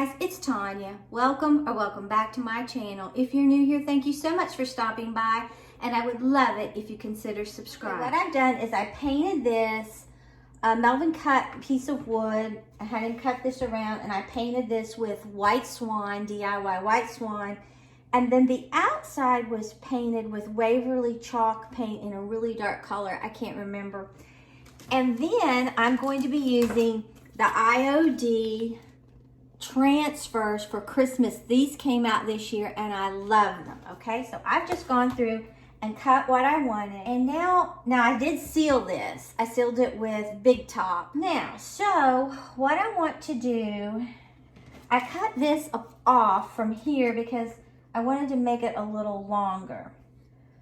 guys, it's Tanya. Welcome back to my channel. If you're new here, thank you so much for stopping by, and I would love it if you consider subscribing. What I've done is I painted this Melvin cut piece of wood. I had him cut this around, and I painted this with white swan, DIY white swan, and then the outside was painted with Waverly chalk paint in a really dark color. I can't remember. And then I'm going to be using the IOD transfers for Christmas. These came out this year and I love them. Okay, so I've just gone through and cut what I wanted, and now I did seal this. I sealed it with Big Top. Now, so what I want to do, I cut this off from here because I wanted to make it a little longer.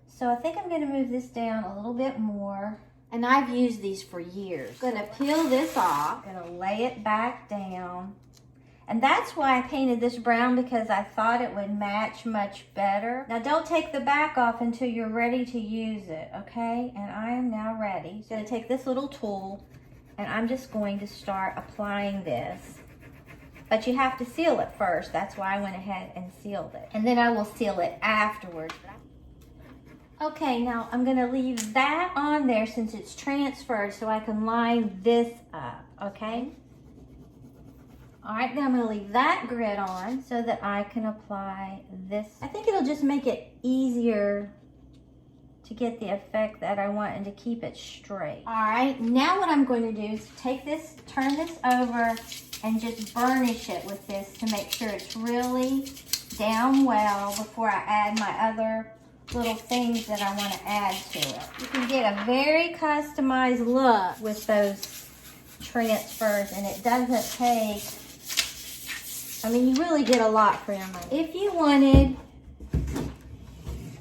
So I think I'm going to move this down a little bit more. And I've used these for years. I'm gonna peel this off, gonna lay it back down. And that's why I painted this brown, because I thought it would match much better. Now don't take the back off until you're ready to use it, okay? And I am now ready. So I'm gonna take this little tool and I'm just going to start applying this. But you have to seal it first. That's why I went ahead and sealed it. And then I will seal it afterwards. Okay, now I'm gonna leave that on there since it's transferred so I can line this up, okay? All right, then I'm gonna leave that grid on so that I can apply this. I think it'll just make it easier to get the effect that I want and to keep it straight. All right, now what I'm going to do is take this, turn this over, and just burnish it with this to make sure it's really down well before I add my other little things that I want to add to it. You can get a very customized look with those transfers, and it doesn't take, I mean, you really get a lot for your money. If you wanted,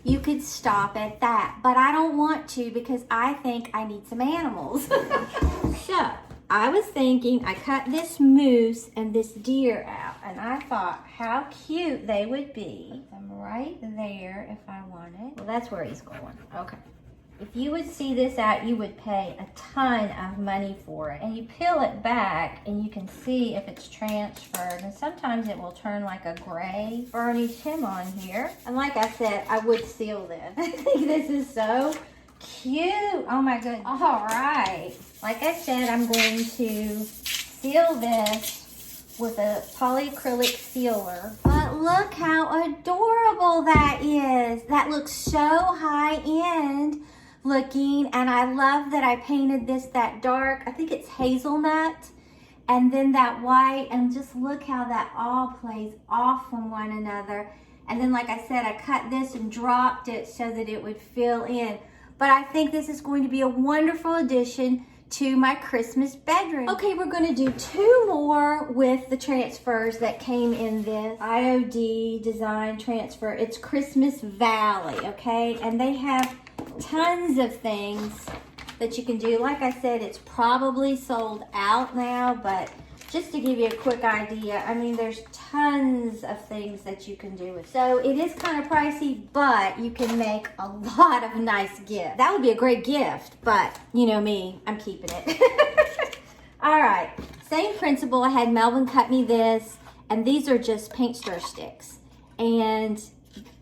you could stop at that, but I don't want to because I think I need some animals. So I was thinking, I cut this moose and this deer out, and I thought how cute they would be. I'm right there if I wanted. Well, that's where he's going. Okay. If you would see this out, you would pay a ton of money for it. And you peel it back and you can see if it's transferred. And sometimes it will turn like a gray. Burnish him on here. And like I said, I would seal this. I think this is so cute. Oh my goodness. All right. Like I said, I'm going to seal this with a polyacrylic sealer. But look how adorable that is. That looks so high-end looking, and I love that I painted this that dark. I think it's hazelnut, and then that white, and just look how that all plays off from one another. And then, like I said, I cut this and dropped it so that it would fill in. But I think this is going to be a wonderful addition to my Christmas bedroom. Okay, we're going to do two more with the transfers that came in this IOD design transfer. It's Christmas Valley, okay? And they have tons of things that you can do. Like I said, it's probably sold out now, but just to give you a quick idea, I mean, there's tons of things that you can do with it. So it is kind of pricey, but you can make a lot of nice gifts. That would be a great gift, but you know me, I'm keeping it. All right, same principle. I had Melvin cut me this, and these are just paint stir sticks, and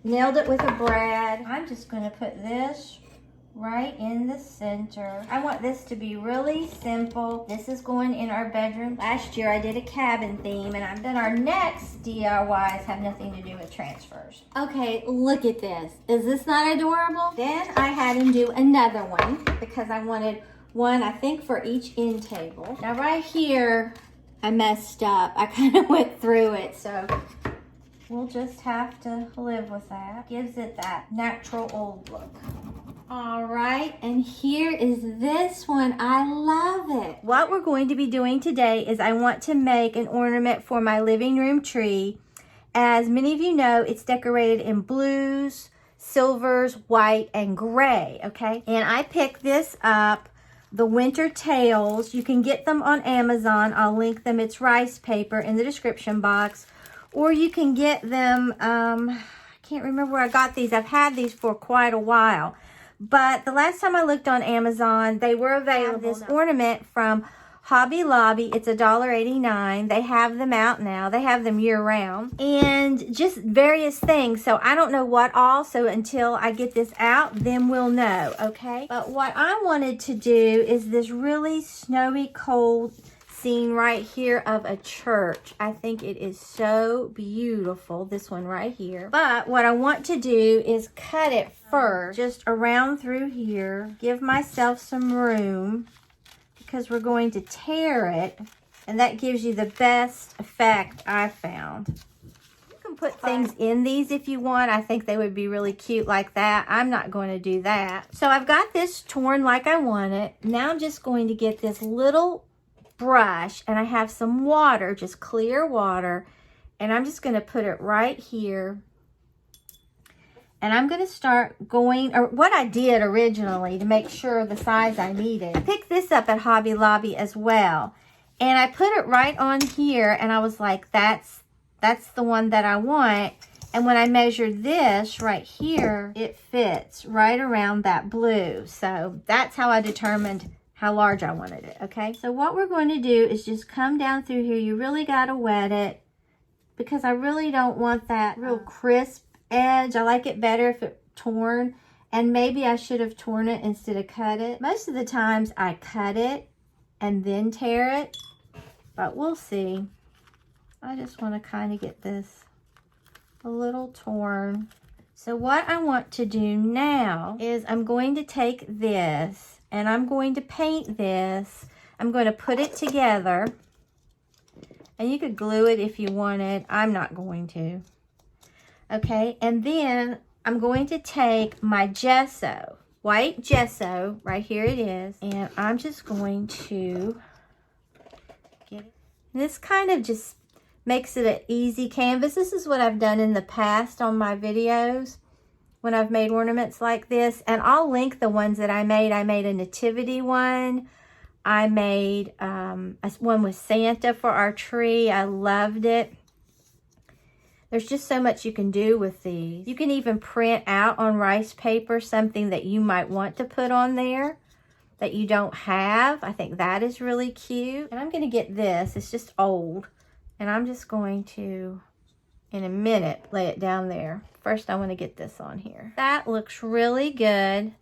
nailed it with a brad. I'm just gonna put this right in the center. I want this to be really simple. This is going in our bedroom. Last year I did a cabin theme, and then our next DIYs have nothing to do with transfers. Okay, look at this. Is this not adorable? Then I had him do another one because I wanted one, I think, for each end table. Now right here, I messed up. I kind of went through it, so we'll just have to live with that. Gives it that natural old look. All right, and here is this one. I love it. What we're going to be doing today is I want to make an ornament for my living room tree. As many of you know, it's decorated in blues, silvers, white, and gray, okay? And I picked this up, the winter tails. You can get them on Amazon. I'll link them. It's rice paper in the description box. Or you can get them, I can't remember where I got these. I've had these for quite a while. But the last time I looked on Amazon, they were available. This ornament from Hobby Lobby. It's $1.89. They have them out now. They have them year round. And just various things. So I don't know what all. So until I get this out, then we'll know. Okay. But what I wanted to do is this really snowy, cold scene right here of a church. I think it is so beautiful. This one right here. But what I want to do is cut it first. Just around through here. Give myself some room. Because we're going to tear it, and that gives you the best effect I found. You can put things in these if you want. I think they would be really cute like that. I'm not going to do that. So I've got this torn like I want it. Now I'm just going to get this little brush, and I have some water, just clear water, and I'm just going to put it right here. And I'm going to start going, or what I did originally to make sure the size I needed. I picked this up at Hobby Lobby as well. And I put it right on here, and I was like, that's the one that I want. And when I measured this right here, it fits right around that blue. So that's how I determined how large I wanted it, okay? So what we're going to do is just come down through here. You really got to wet it because I really don't want that real crisp edge. I like it better if it's torn, and maybe I should have torn it instead of cut it. Most of the times I cut it and then tear it, but we'll see. I just want to kind of get this a little torn. So what I want to do now is I'm going to take this and I'm going to paint this. I'm going to put it together, and you could glue it if you wanted. I'm not going to. Okay, and then I'm going to take my gesso, white gesso, right here it is, and I'm just going to get it. This kind of just makes it an easy canvas. This is what I've done in the past on my videos when I've made ornaments like this, and I'll link the ones that I made. I made a nativity one. I made one with Santa for our tree. I loved it. There's just so much you can do with these. You can even print out on rice paper something that you might want to put on there that you don't have. I think that is really cute. And I'm going to get this. It's just old. And I'm just going to, in a minute, lay it down there. First, I want to get this on here. That looks really good.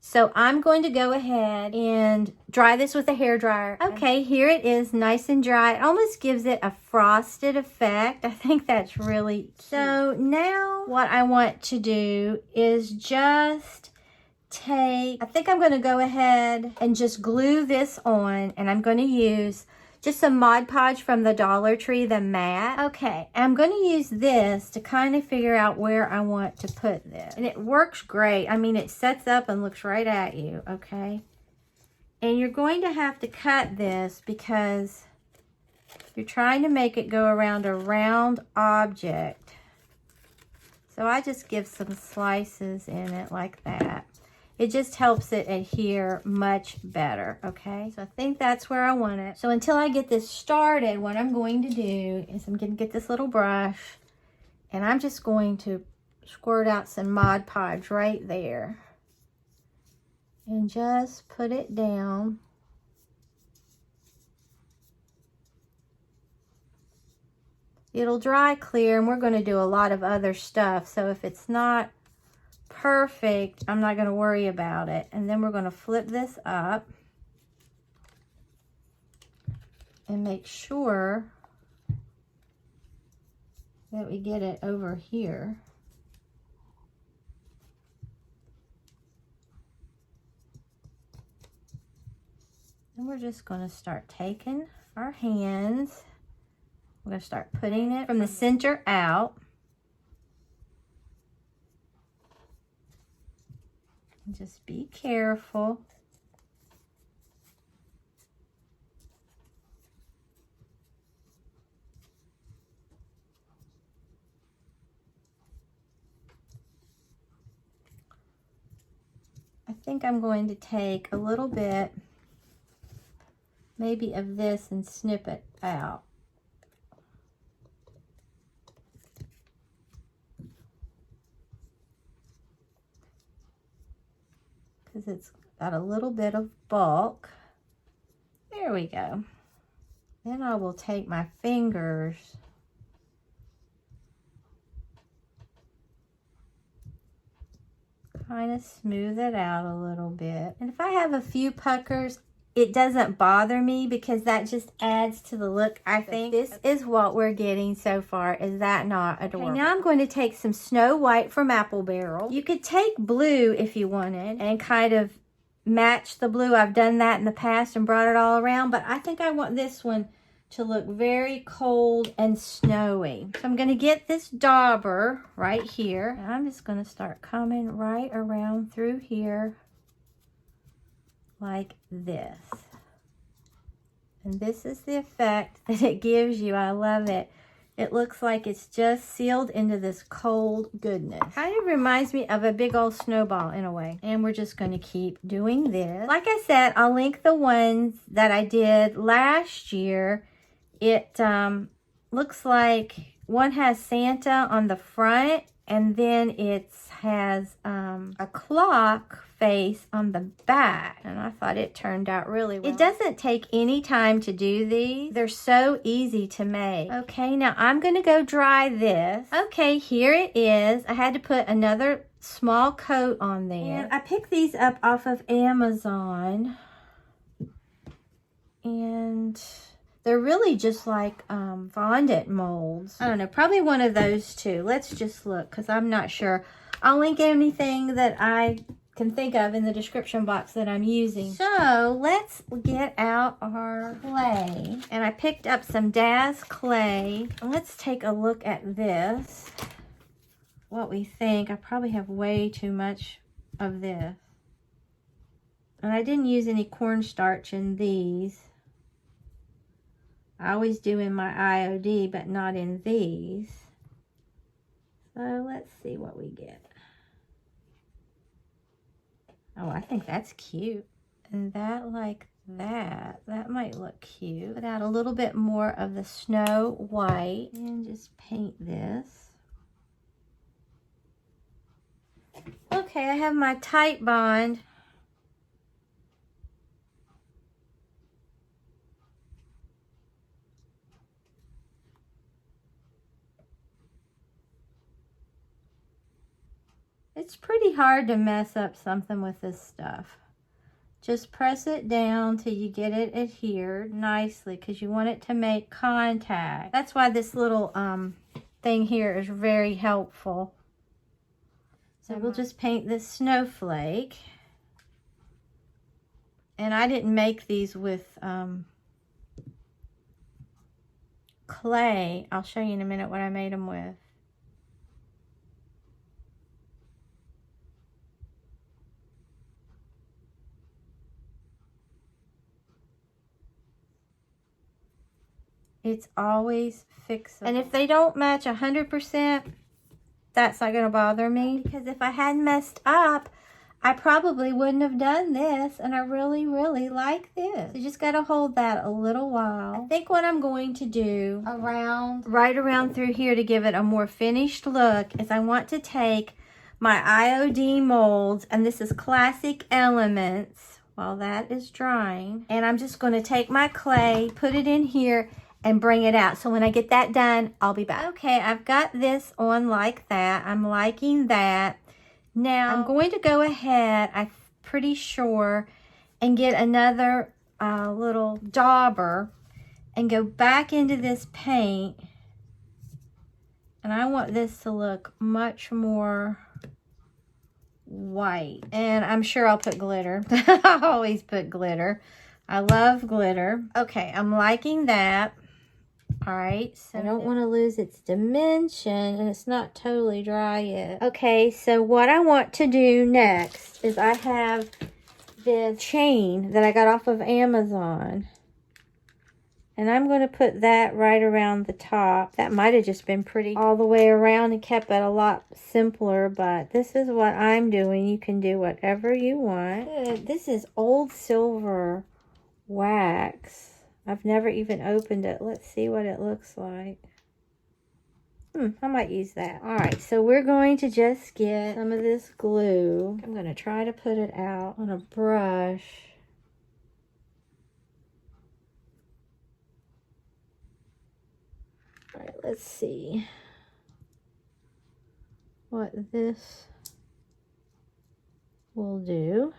So I'm going to go ahead and dry this with a hairdryer. Okay, here it is, nice and dry. It almost gives it a frosted effect. I think that's really cute. So now what I want to do is just take, I think I'm going to go ahead and just glue this on, and I'm going to use just some Mod Podge from the Dollar Tree, the matte. Okay, I'm going to use this to kind of figure out where I want to put this. And it works great. I mean, it sets up and looks right at you, okay? And you're going to have to cut this because you're trying to make it go around a round object. So I just give some slices in it like that. It just helps it adhere much better, okay? So I think that's where I want it. So until I get this started, what I'm going to do is I'm going to get this little brush, and I'm just going to squirt out some Mod Podge right there. And just put it down. It'll dry clear, and we're going to do a lot of other stuff. So if it's not perfect, I'm not going to worry about it. And then we're going to flip this up and make sure that we get it over here. And we're just going to start taking our hands. We're going to start putting it from the center out. And just be careful. I think I'm going to take a little bit, maybe of this, and snip it out. Because it's got a little bit of bulk. There we go. Then I will take my fingers kind of smooth it out a little bit. And if I have a few puckers, it doesn't bother me because that just adds to the look, I think. This is what we're getting so far. Is that not adorable? Okay, now I'm going to take some Snow White from Apple Barrel. You could take blue if you wanted and kind of match the blue. I've done that in the past and brought it all around, but I think I want this one to look very cold and snowy. So I'm going to get this dauber right here. And I'm just going to start coming right around through here like this. And this is the effect that it gives you. I love it. It looks like it's just sealed into this cold goodness. Kind of reminds me of a big old snowball in a way. And we're just going to keep doing this. Like I said, I'll link the ones that I did last year. It looks like one has Santa on the front, and then it has a clock face on the back. And I thought it turned out really well. It doesn't take any time to do these. They're so easy to make. Okay, now I'm going to go dry this. Okay, here it is. I had to put another small coat on there. And I picked these up off of Amazon. And they're really just like fondant molds. I don't know, probably one of those two. Let's just look, because I'm not sure. I'll link anything that I can think of in the description box that I'm using. So let's get out our clay. And I picked up some Daz clay. Let's take a look at this. What we think. I probably have way too much of this. And I didn't use any cornstarch in these. I always do in my IOD, but not in these. So let's see what we get. Oh, I think that's cute. And that like that. That might look cute. Put out a little bit more of the Snow White. And just paint this. Okay, I have my Tight Bond. It's pretty hard to mess up something with this stuff. Just press it down till you get it adhered nicely, because you want it to make contact. That's why this little thing here is very helpful. So we'll just paint this snowflake. And I didn't make these with clay. I'll show you in a minute what I made them with. It's always fixable. And if they don't match 100%, that's not going to bother me. Because if I hadn't messed up, I probably wouldn't have done this. And I really, really like this. You just got to hold that a little while. I think what I'm going to do right around through here to give it a more finished look is I want to take my IOD molds. And this is Classic Elements while that is drying. And I'm just going to take my clay, put it in here, and bring it out. So when I get that done, I'll be back. Okay, I've got this on like that. I'm liking that. Now, I'm going to go ahead, I'm pretty sure, and get another little dauber and go back into this paint. And I want this to look much more white. And I'm sure I'll put glitter. I always put glitter. I love glitter. Okay, I'm liking that. All right, so I don't want to lose its dimension, and it's not totally dry yet. Okay, so what I want to do next is I have this chain that I got off of Amazon. And I'm going to put that right around the top. That might have just been pretty all the way around and kept it a lot simpler, but this is what I'm doing. You can do whatever you want. This is old silver wax. I've never even opened it. Let's see what it looks like. I might use that. All right, so we're going to just get some of this glue. I'm going to try to put it out on a brush. let's see what this will do.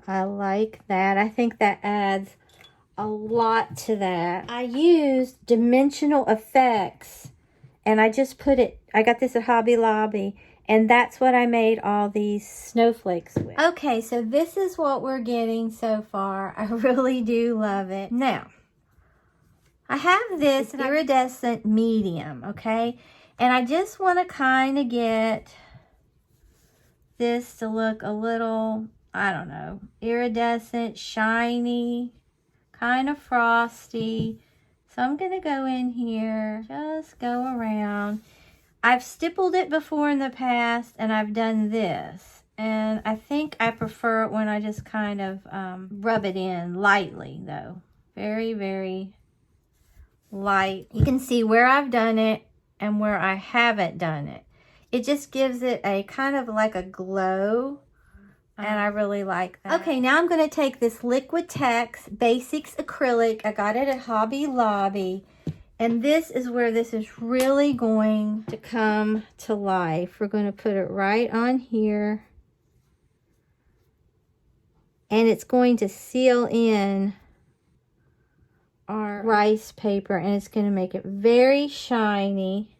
I like that. I think that adds a lot to that. I used dimensional effects, and I just put it, I got this at Hobby Lobby, and that's what I made all these snowflakes with. Okay, so this is what we're getting so far. I really do love it. Now, I have this iridescent medium, okay? And I just want to kind of get this to look a little, I don't know, iridescent, shiny, kind of frosty. So I'm going to go in here, just go around. I've stippled it before in the past, and I've done this. And I think I prefer it when I just kind of rub it in lightly, though. Very, very light. You can see where I've done it and where I haven't done it. It just gives it a kind of like a glow, and I really like that. Okay, now I'm going to take this Liquitex Basics acrylic. I got it at Hobby Lobby, and this is where this is really going to come to life. We're going to put it right on here, and it's going to seal in our rice paper, and it's going to make it very shiny.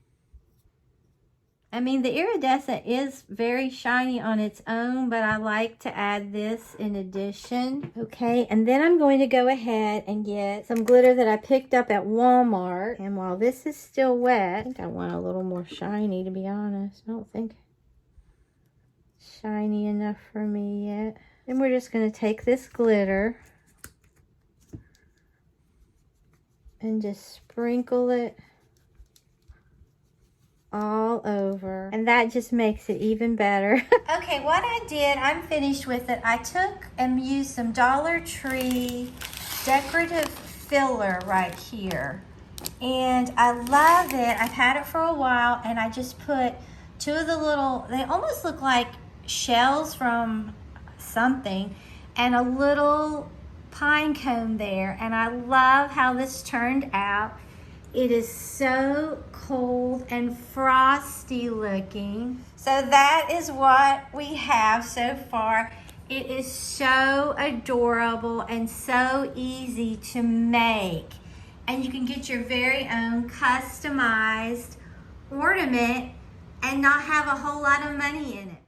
I mean, the iridescent is very shiny on its own, but I like to add this in addition. Okay, and then I'm going to go ahead and get some glitter that I picked up at Walmart. And while this is still wet, I think I want a little more shiny, to be honest. I don't think it's shiny enough for me yet. Then we're just going to take this glitter and just sprinkle it all over, and that just makes it even better. Okay, what I did, I'm finished with it. I took and used some Dollar Tree decorative filler right here, and I love it. I've had it for a while, and I just put two of the little, they almost look like shells from something, and a little pine cone there, and I love how this turned out. It is so cold and frosty looking. So that is what we have so far. It is so adorable and so easy to make. And you can get your very own customized ornament and not have a whole lot of money in it.